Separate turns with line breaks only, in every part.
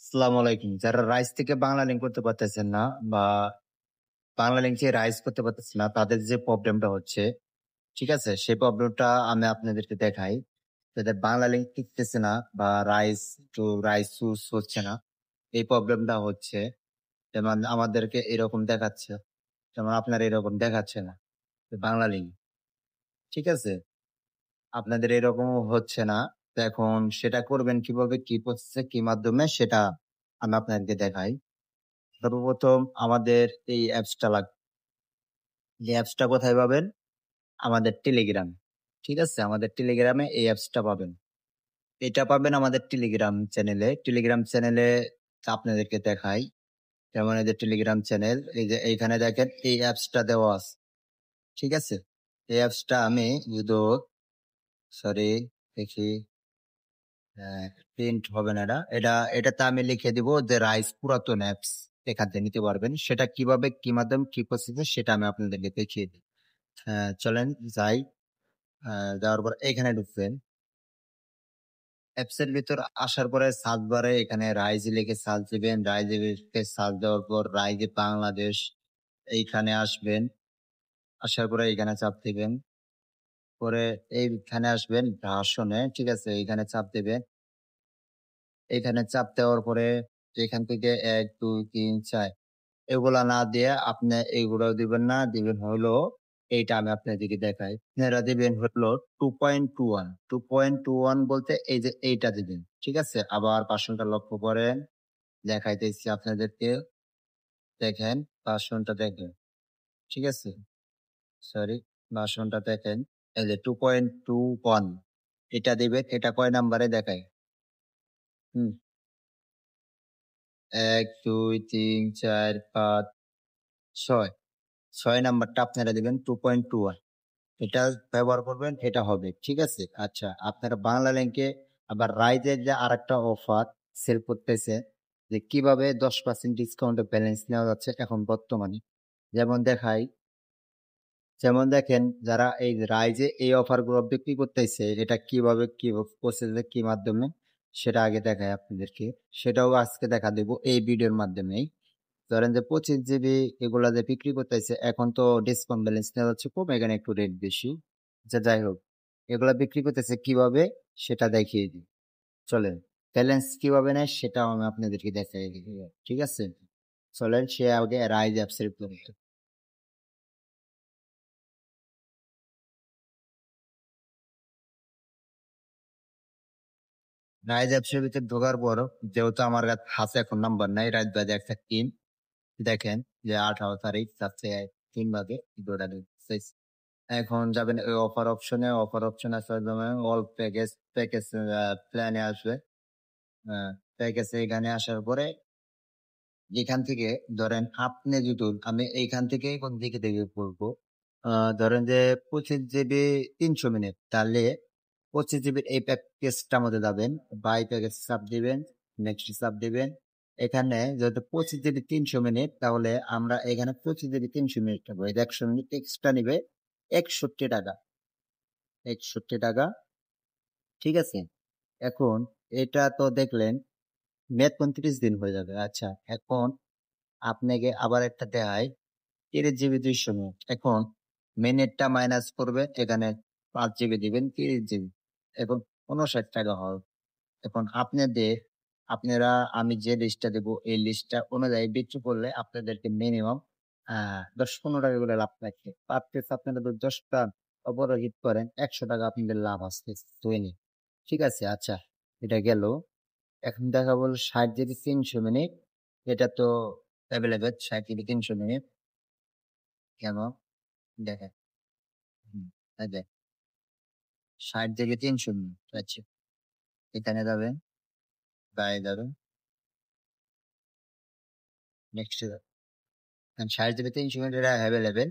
আসসালামু আলাইকুম। যারা রাইজ থেকে বাংলা লিঙ্ক করতে পারতেছেন না বা বাংলা লিঙ্ক থেকে রাইজ করতে পারতেছেন না, তাদের যে প্রবলেমটা হচ্ছে, ঠিক আছে? সেই প্রবলেমটা আমি আপনাদেরকে দেখাই। যাদের বাংলা লিঙ্ক টিকতেছে না বা রাইজ চুজ হচ্ছে না, এই প্রবলেমটা হচ্ছে। যেমন আমাদেরকে এরকম দেখাচ্ছে, যেমন আপনার এরকম দেখাচ্ছে না যে বাংলা লিঙ্ক, ঠিক আছে? আপনাদের এরকমও হচ্ছে না। তো এখন সেটা করবেন কিভাবে, কি প্রসেসে, কি মাধ্যমে সেটা আমি আপনাদেরকে দেখাই। সর্বপ্রথম আমাদের এই অ্যাপসটা লাগবে। এই অ্যাপসটা কোথায় পাবেন? আমাদের টেলিগ্রাম। ঠিক আছে? আমাদের টেলিগ্রামে এই অ্যাপসটা পাবেন। এটা পাবেন আমাদের টেলিগ্রাম চ্যানেলে। টেলিগ্রাম চ্যানেলে আপনাদেরকে দেখাই। যেমন এই যে টেলিগ্রাম চ্যানেল, এই যে এইখানে দেখেন এই অ্যাপসটা দেওয়া আছে। ঠিক আছে? এই অ্যাপসটা আমি যদি সরি দেখি, প্রিন্ট হবে না এটাতে আমি লিখে দিব যে রাইস পুরাতন অ্যাপস এখান থেকে নিতে পারবেন। সেটা কিভাবে, কি মাধ্যম, কি প্রসেসে সেটা আমি আপনাদেরকে দেখিয়ে দিই। চলেন যাই। যাওয়ার পর এখানে ঢুকবেন। অ্যাপস এর ভিতর আসার পরে সার্চ বারে এখানে রাইজ লিখে সার্চ দিবেন। রাইজ লিখে সার্চ দেওয়ার পর রাইজে বাংলাদেশ এইখানে আসবেন। আসার পরে এখানে চাপ দিবেন। পরে এইখানে আসবেন ভাষণে, ঠিক আছে? এইখানে চাপ দিবেন। এখানে চাপ দেওয়ার পরে এখান থেকে ১, ২, ৩, ৪ এগুলা না দিয়ে আপনি এগুলাও দিবেন না, দিবেন হলো এইটা আমি আপনাদেরকে দেখাই। আপনারা দিবেন হলো 2.21 2.21 বলতে এই যে এইটা দিবেন। ঠিক আছে? আবার ভার্সনটা লক্ষ্য করেন। দেখাইতেছি আপনাদেরকে। দেখেন, ভার্সনটা দেখেন। ঠিক আছে? সরি, ভার্সনটা দেখেন। এই যে 2.21 এটা দিবেন। এটা কয় নাম্বারে দেখায়? হুম। ১, ২, ৩, ৪, ৫, ৬ ৬ নাম্বারটা আপনারা দিবেন 2.21 এটা ব্যবহার করবেন, এটা হবে। ঠিক আছে? আচ্ছা, আপনারা বাংলা লিংকে আবার রাইজের যে আরেকটা অফার সেল করতেছে যে কিভাবে 10% ডিসকাউন্টে ব্যালেন্স নেওয়া যাচ্ছে এখন বর্তমানে। যেমন দেখাই, যেমন দেখেন যারা এই রাইজে এই অফার গুলো বিক্রি করতেছে এটা কিভাবে, কি প্রসেসে, কি মাধ্যমে সেটা আগে দেখায় আপনাদেরকে। সেটাও আজকে দেখা দেব এই ভিডিওর মাধ্যমেই। ধরেন যে 25 জিবি এগুলা যে বিক্রি করতেছে এখন তো ডিসকাউন্ট ব্যালেন্স নেওয়া যাচ্ছে কম, এখানে একটু রেট বেশি। যে যাই হোক, এগুলা বিক্রি করতেছে কিভাবে সেটা দেখিয়ে দিই। চলেন, ব্যালেন্স কিভাবে নেয় সেটাও আমি আপনাদেরকে দেখাই দিই। ঠিক আছে? চলেন সে আগে রাইজ অ্যাপস এর উপরে। রাইজ অ্যাপস এর ভিতরে ঢোকার পর যেহেতু আমার হাতে এখন নাম্বার নাই, রাত বাজে একটা ৩, দেখেন যে 18 তারিখ যাচ্ছে ৩ বাজে এখন যাবেন ওই অফার অপশনে। অফার অপশন আসার জন্য অল প্যাকেজ প্ল্যানে আসবে। প্যাকেজে এখানে আসার পরে এখান থেকে ধরেন আপনি যদি, আমি এইখান থেকে কোন দিকে থেকে বলবো, ধরেন যে 25 জিবি 300 মিনিট, তাহলে 25 জিবির এই প্যাকেজটার মধ্যে যাবেন, বাই প্যাকেজ চাপ দিবেন, নেক্সট চাপ দিবেন। এখানে যেহেতু 25 জিবি 300 মিনিট, তাহলে আমরা এখানে 25 জিবি 300 মিনিট পাবো। এই 100 মিনিট এক্সট্রা নিবে 61 টাকা। 61 টাকা। ঠিক আছে? এখন এটা তো দেখলেন মেয়াদ ২৫ দিন হয়ে যাবে। আচ্ছা, এখন আপনাকে আবার একটা দেখায় 30 জিবি 200 মিনিট। এখন মিনিটটা মাইনাস করবে, এখানে 5 জিবি দিবেন, 30 জিবি। এখন ৫৯ টাকা হবে। এখন আপনারা আমি যে লিস্টটা দেবো এই লিস্টটা অনুযায়ী বিক্রি করলে আপনাদেরকে মিনিমাম ১০-১৫ টাকা করে লাভ থাকছে। পার পিস আপনারা যদি ১০টা অপরা হিট করেন ১০০ টাকা আপনাদের লাভ আসছে দৈনিক। ঠিক আছে? আচ্ছা, এটা গেল। এখন দেখা বলল ৬০ জিবি ৩০০ মিনিট। এটা তো এভেলেবেল ৬০ জিবি ৩০০ মিনিট। কেন? দেখেন, হুম, এই যে ৬০ জিবি ৩০০ মিনিট। আচ্ছা, এখানে যাবেন, বাইরে যাবেন, নেক্সট এ যাবেন। ৬০ জিবি ৩০০ মিনিট এটা এভেলেবেল।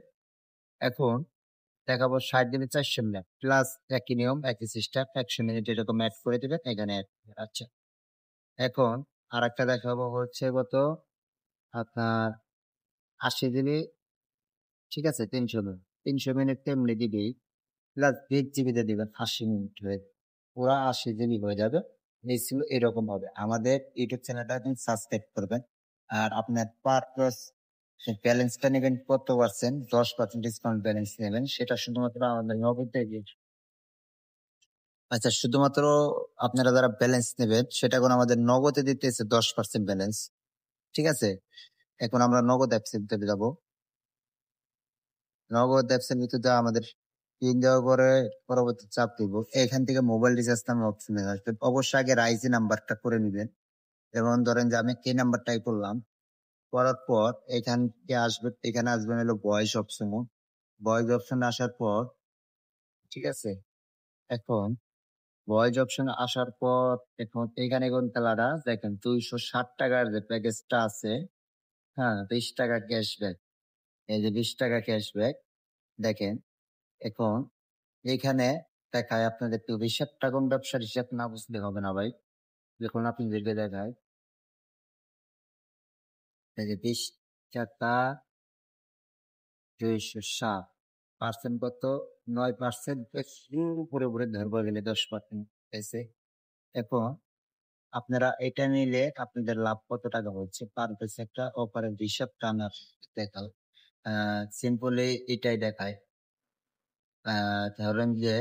এখন দেখাবো ৬০ জিবি ৪০০ মিনিট প্লাস একই নিয়ম, একই সিস্টেম, ১০০ মিনিট এরকম অ্যাড করে দিবেন এখানে অ্যাড। আচ্ছা, এখন আরেকটা দেখাবো হচ্ছে কত, আপনার ৮০ জিবি, ঠিক আছে? ৩০০ মিনিট ৩০০ মিনিট তেমনি দিবি, প্লাস ২০ জিবিতে দিবেন ৮০ মিনিট হয়ে পুরা ৮০ জিবি হয়ে যাবে। নিছিল এরকম হবে। আমাদের ইউটিউব চ্যানেলটা আপনি সাবস্ক্রাইব করবেন। আর আপনার পারপাস ব্যালেন্সটা নিবেন কত পার্সেন্ট? 10% ডিসকাউন্ট ব্যালেন্স নেবেন। সেটা শুধুমাত্র আমাদের নগদ থেকে আচ্ছা শুধুমাত্র আপনারা যারা ব্যালেন্স নেবেন সেটা এখন আমাদের নগদে দিতেছে 10% ব্যালেন্স। ঠিক আছে? এখন আমরা নগদ অ্যাপস এর ভিতরে যাবো। নগদ অ্যাপস এর ভিতরে আমাদের পিন দেওয়ার পরে পরবর্তী চাপ দিব। এখান থেকে মোবাইল রিচার্জ নামে অপশনে আসবে। অবশ্যই আগে রাইজি নাম্বারটা করে নিবেন। যেমন ধরেন যে আমি কে নাম্বারটাই করলাম। করার পর এখানে আসবেন হলো ভয়েস অপশন। ভয়েস অপশন আসার পর ঠিক আছে? এখন ভয়েস অপশন আসার পর এখন এখানে কোন খেলাটা দেখেন 260 টাকার যে প্যাকেজটা আছে, হ্যাঁ 20 টাকা ক্যাশব্যাক। এই যে 20 টাকা ক্যাশব্যাক দেখেন এখন এখানে দেখায় আপনাদের একটু হিসাবটা কোন ব্যবসার হিসাব না বুঝলে হবে না ভাই। দেখুন আপনি দেখে দেখায় এই যে 20 টাকা 260 পার্সেন্ট কত 9% উপরে উপরে ধরবো গেলে 10% পেয়েছে। এখন আপনারা এটা নিলে আপনাদের লাভ কত টাকা হচ্ছে পার পিস একটা অফারের হিসাব টানার দেখাও। সিম্পলি এটাই দেখায়। ধরেন যে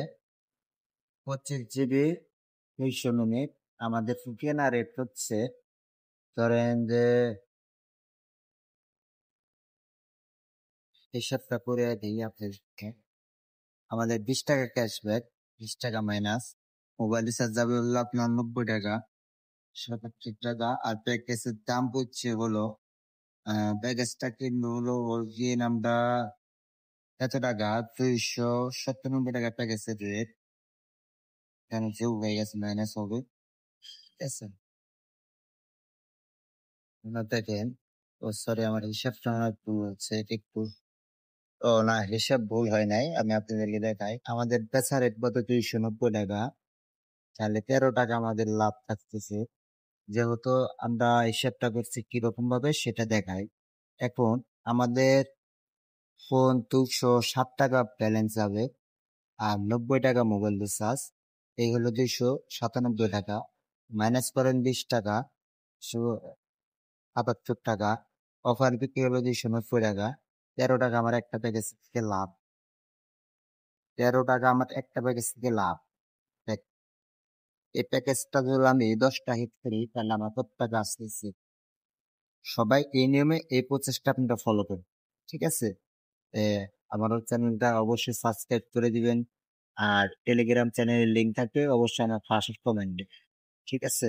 25 জিবি 200 মিনিট আমাদের কেনা রেট হচ্ছে ধরেন যে হিসাবটা করে দিই আপনাদেরকে। আমাদের 20 টাকা ক্যাশব্যাক 20 টাকা মাইনাস মোবাইল রিচার্জ যাবে হলো আপনার 90 টাকা 77 টাকা আর প্যাকেজের দাম পড়ছে হলো প্যাকেজটা কিনবো হলো অরিজিন আমরা এত টাকা 297 টাকা প্যাকেজের রেট এখানে যে হয়ে গেছে মাইনাস হবে ঠিক আছে। আপনারা দেখেন ও সরি আমার হিসাবটা আমার ভুল হচ্ছে এটা একটু ও না হিসাব ভুল হয় নাই আমি আপনাদেরকে দেখাই আমাদের বেচা রেট কত 290 টাকা তাহলে 13 টাকা আমাদের লাভ থাকতেছে যেহেতু আমরা হিসাবটা করছি কিরকম ভাবে সেটা দেখাই। এখন আমাদের ফোন 260 টাকা ব্যালেন্স যাবে আর 90 টাকা মোবাইল রিচার্জ এই হলো 297 টাকা মাইনাস করেন 20 টাকা 78 টাকা অফার বিক্রি হলো 290 টাকা 13 টাকা আমার একটা প্যাকেজ থেকে লাভ 13 টাকা আমার একটা প্যাকেজ থেকে লাভ দেখ, এই প্যাকেজটা ধরো আমি 10টা হিট করি তাহলে আমার কত টাকা আসতেছে সবাই এই নিয়মে এই প্রচেষ্টা আপনারা ফলো করুন ঠিক আছে। এ, আমার চ্যানেলটা অবশ্যই সাবস্ক্রাইব করে দিবেন আর টেলিগ্রাম চ্যানেলের লিংক থাকবে অবশ্যই আমার ফার্স্ট কমেন্টে ঠিক আছে।